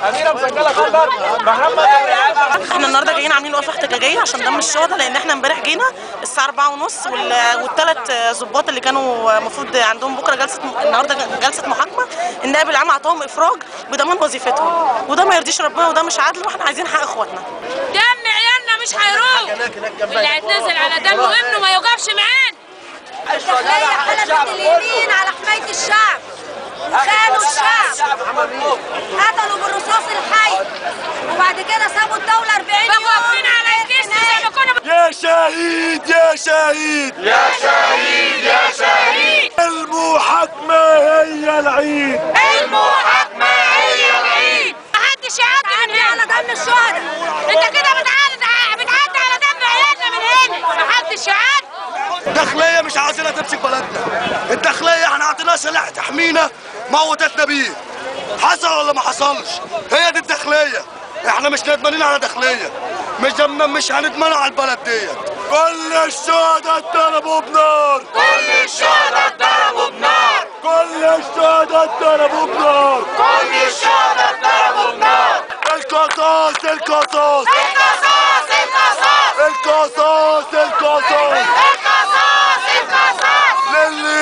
اميره مسجله خطر محمد. احنا النهارده جايين عاملين وقفه احتجاجيه عشان دم الشهداء، لان احنا امبارح جينا الساعه 4:30 والثلاث ضباط اللي كانوا المفروض عندهم بكره النهارده جلسه محاكمه، النائب العام اعطاهم افراج بضمان وظيفتهم، وده ما يرضيش ربنا وده مش عدل، واحنا عايزين حق اخواتنا. دم عيالنا مش هيروح، اللي هيتنزل على دم ابنه ما يوقفش معانا. الداخلية حلفت اليمين على حماية الشعب وخانوا الشعب، قتلوا بالرصاص الحي، وبعد كده سابوا الدولة 40 يوم واقفين على الجسم زي ما كنا. يا شهيد يا شهيد يا شهيد يا شهيد، المحاكمة هي العيد، المحاكمة هي العيد. محدش يعدي من هنا على دم الشهداء. انت كده بتعدي على دم عيالنا من هنا، محدش يعدي. الداخلية مش عايزينها تمسك بلدنا، الداخلية احنا عطيناها سلاح تحمينا موتتنا بيه. حصل ولا ما حصلش؟ هي دي الداخلية، احنا مش ندمانين على داخلية، مش هندمان على البلد ديت. كل الشهداء اتضربوا بنار، كل الشهداء اتضربوا بنار، كل الشهداء اتضربوا بنار، كل الشهداء اتضربوا بنار. القصاص القصاص القصاص القصاص القصاص القصاص القصاص القصاص للي